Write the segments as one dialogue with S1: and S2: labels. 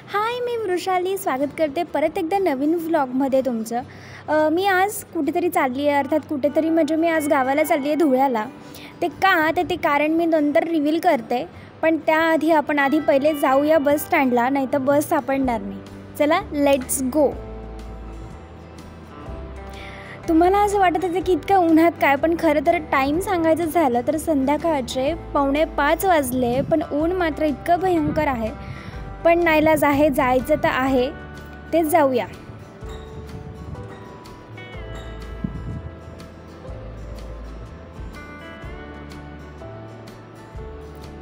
S1: हाय, मी वृषाली स्वागत करते परत एकदा नवीन व्लॉगमध्ये तुमचं. मी आज कुठेतरी चालली आहे, अर्थात कुठेतरी म्हणजे मी आज गावाला चालली आहे धुळ्याला. ते का तर ते कारण मी नंतर रिव्हील करते, पण त्याआधी आपण पहिले जाऊया बस स्टँडला, नाही तर बस सापडणार नाही. चला लेट्स गो. तुम्हाला असं वाटत होतं की इतक्या उन्हात काय, पण खरं तर टाईम सांगायचं झालं तर संध्याकाळचे 4:45 वाजले, पण ऊन मात्र इतकं भयंकर आहे. पण नाईलाज आहे, जायचं तर आहे, तेच जाऊया.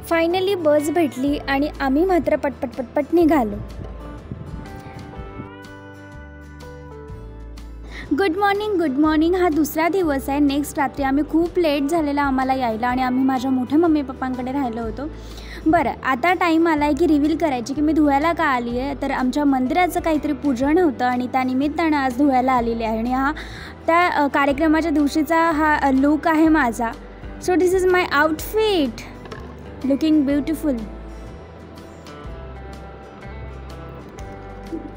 S1: फायनली बस भेटली आणि आम्ही मात्र पटपट निघालो. Good morning. हा दुसरा दिवस आहे. नेक्स्ट रात्री आम्ही खूप लेट झालेला आम्हाला यायला आणि आम्ही माझ्या मोठ्या मम्मी पप्पांकडे राहिलो होतो. बरं, आता टाईम आला आहे की रिव्हील करायची की मी धुळ्याला का आली आहे. तर आमच्या मंदिराचं काहीतरी पूजन होतं आणि त्यानिमित्तानं आज धुळ्याला आलेली आहे आणि हा त्या कार्यक्रमाच्या दिवशीचा हा लुक आहे माझा. So this is my outfit, looking beautiful.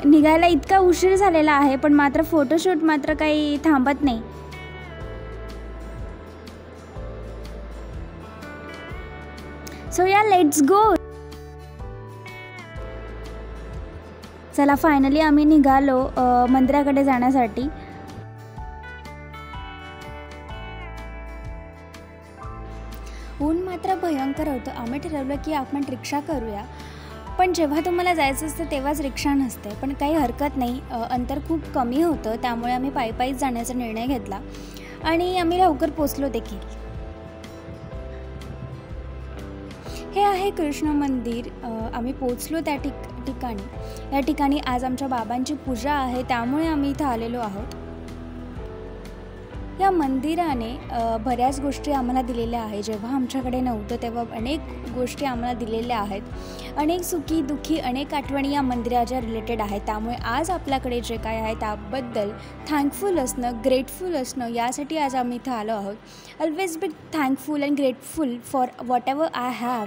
S1: निघायला इतका उशीर झालेला आहे, पण मात्र फोटोशूट मात्र काही थांबत नाही. सो या लेट्स गो. चला फायनली आम्ही निघालो मंदिराकडे जाण्यासाठी. ऊन मात्र भयंकर होतं. आम्ही ठरवलं की आपण रिक्षा करूया, पण जेव्हा तुम्हाला जायचं असतं तेव्हाच रिक्षा नसते. पण काही हरकत नाही, अंतर खूप कमी होतं, त्यामुळे आम्ही पायीच जाण्याचा निर्णय घेतला आणि आम्ही लवकर पोचलो देखील. हे आहे कृष्ण मंदिर. आम्ही पोचलो त्या ठिकाणी. या ठिकाणी आज आमच्या बाबांची पूजा आहे, त्यामुळे आम्ही इथं आलेलो आहोत. या मंदिराने बऱ्याच गोष्टी आम्हाला दिलेल्या आहेत. जेव्हा आमच्याकडे नव्हतं तेव्हा अनेक गोष्टी आम्हाला दिलेल्या आहेत. अनेक सुखी दुःखी अनेक आठवणी या मंदिराच्या रिलेटेड आहेत. त्यामुळे आज आपल्याकडे जे काय आहे त्याबद्दल थँकफुल असणं, ग्रेटफुल असणं, यासाठी आज आम्ही इथं आलो आहोत. Always be thankful and grateful for what ever I have.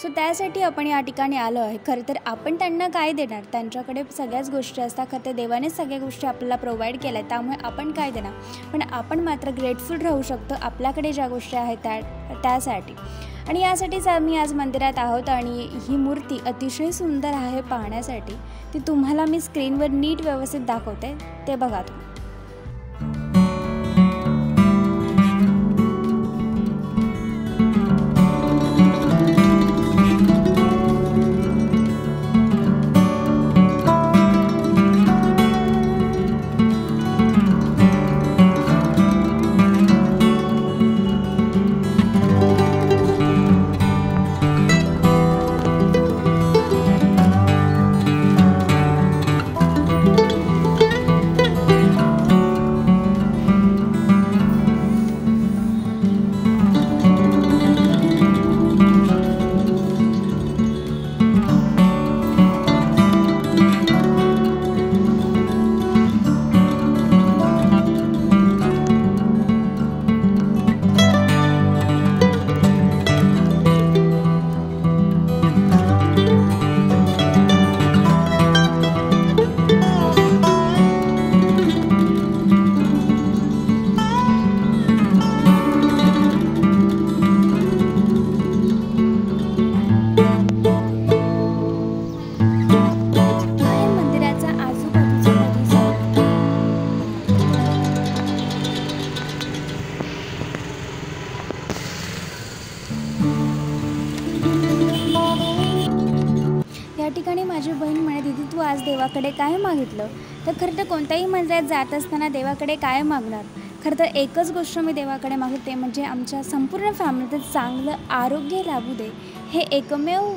S1: So त्यासाठी आपण या ठिकाणी आलो आहे. खरं तर आपण त्यांना काय देणार, त्यांच्याकडे सगळ्याच गोष्टी असतात. खरं तर देवानेच सगळ्या गोष्टी आपल्याला प्रोव्हाइड केल्या आहेत, त्यामुळे आपण काय देणार. पण आपण मात्र ग्रेटफुल राहू शकतो आपल्याकडे ज्या गोष्टी आहेत त्यासाठी. आणि यासाठीच आम्ही आज मंदिरात आहोत आणि ही मूर्ती अतिशय सुंदर आहे पाहण्यासाठी. ती तुम्हाला मी स्क्रीनवर नीट व्यवस्थित दाखवते, ते बघा तुम्ही. या ठिकाणी माझी बहीण म्हणे, दीदी तू आज देवाकडे काय मागितलं. तर खरं तर कोणत्याही मंदिरात जात असताना देवाकडे काय मागणार. खरं तर एकच गोष्ट मी देवाकडे मागते, ते म्हणजे आमच्या संपूर्ण फॅमिलीचं चांगलं आरोग्य लाभू दे. हे एकमेव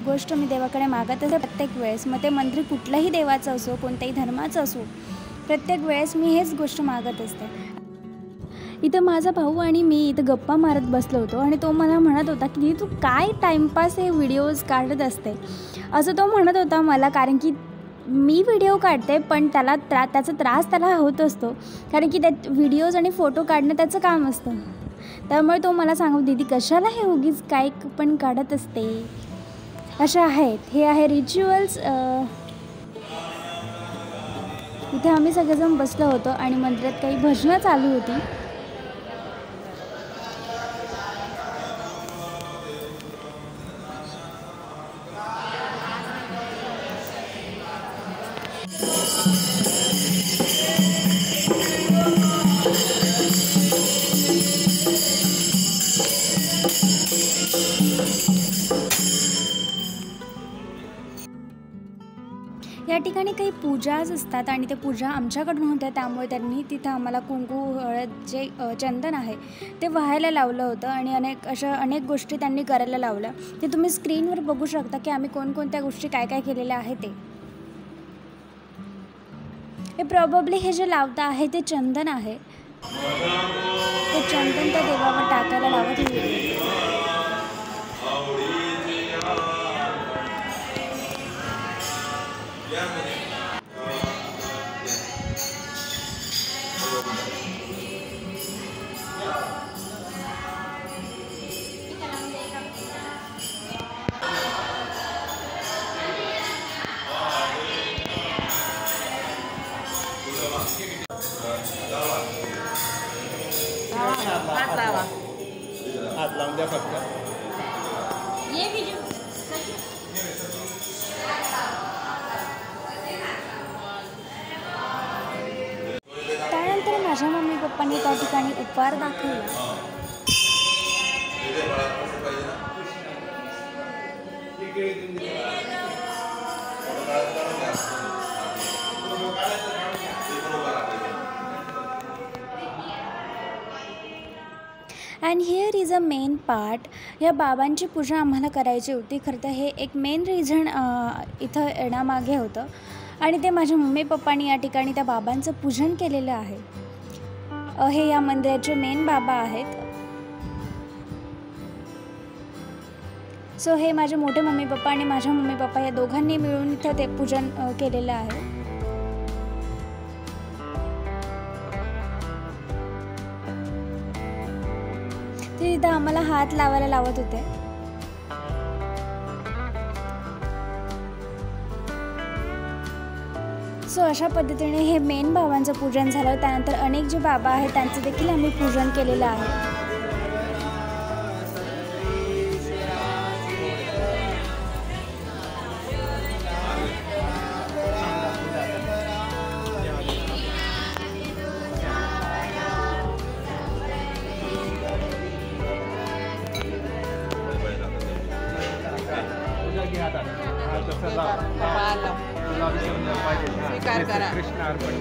S1: गोष्ट मी देवाकडे मागत असते प्रत्येक वेळेस. मग ते मंदिर कुठल्याही देवाचं असो, कोणत्याही धर्माचं असो, प्रत्येक वेळेस मी हेच गोष्ट मागत असते. इथं माझा भाऊ आणि मी इथं गप्पा मारत बसलो होतो आणि तो मला म्हणत होता की तू काय टाईमपास हे व्हिडिओज काढत असते असं तो म्हणत होता मला. कारण की मी व्हिडिओ काढते, पण त्याचा त्रास त्याला होत असतो, कारण की त्या व्हिडिओज आणि फोटो काढणं त्याचं काम असतं. त्यामुळे तो मला सांगू, दीदी कशाला हे उगीच काय पण काढत असते. अशा आहेत. हे आहे रिच्युअल्स. इथे आम्ही सगळेजण बसलो होतो आणि मंदिरात काही भजनं चालू होती. या ठिकाणी काही पूजाच असतात आणि ते पूजा आमच्याकडून होत्या, त्यामुळे त्यांनी तिथं आम्हाला कुंकू, हळद, जे चंदन आहे ते वाहायला लावलं होतं आणि अनेक गोष्टी त्यांनी करायला लावल्या. ते तुम्ही स्क्रीनवर बघू शकता की आम्ही कोणकोणत्या गोष्टी काय काय केलेल्या आहे ते. हे प्रॉबब्ली हे जे लावता आहे ते चंदन आहे. ते चंदन त्या देवावर टाकायला लावत होते.
S2: हात लावून द्या फक्त.
S1: त्यानंतर माझ्या मम्मी पप्पांनी त्या ठिकाणी उपहार दाखवला. And here is a main part. या बाबांची पूजा आम्हाला करायची होती. खरं तर हे एक मेन रिझन इथं येण्यामागे होतं आणि ते माझ्या मम्मी पप्पांनी या ठिकाणी त्या बाबांचं पूजन केलेलं आहे. हे या मंदिराचे मेन बाबा आहेत. सो हे माझे मोठे मम्मी पप्पा आणि माझ्या मम्मी पप्पा या दोघांनी मिळून इथं ते पूजन केलेलं आहे. ते इथं आम्हाला हात लावायला लावत होते. सो अशा पद्धतीने हे मेन बाबांचं पूजन झालं. त्यानंतर अनेक जे बाबा आहेत त्यांचं देखील आम्ही पूजन केलेलं आहे.
S2: स्वीकार करा. कृष्ण अर्पण.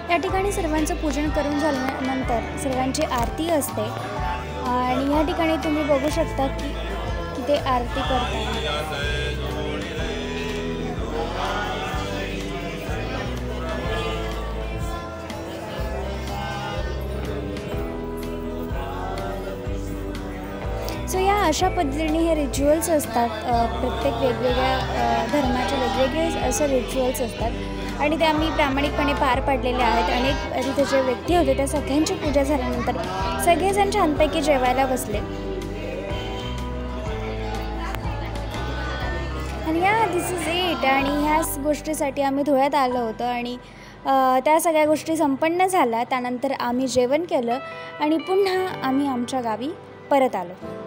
S1: या ठिकाणी सर्वांचं पूजन करून झाल्यानंतर सर्वांची आरती असते आणि या ठिकाणी तुम्ही बघू शकता की ते आरती करतात. सो या अशा पद्धतीने हे रिच्युअल्स असतात. प्रत्येक वेगवेगळ्या धर्माचे वेगवेगळे असं रिच्युअल्स असतात आणि ते आम्ही प्रामाणिकपणे पार पाडलेले आहेत. अनेक तिथे जे व्यक्ती होते त्या सगळ्यांची पूजा झाल्यानंतर सगळेजण छानपैकी जेवायला बसले आणि दिस इज इट. आणि ह्याच गोष्टीसाठी आम्ही धुळ्यात आलो होतो आणि त्या सगळ्या गोष्टी संपन्न झाल्या. त्यानंतर आम्ही जेवण केलं आणि पुन्हा आम्ही आमच्या गावी परत आलो.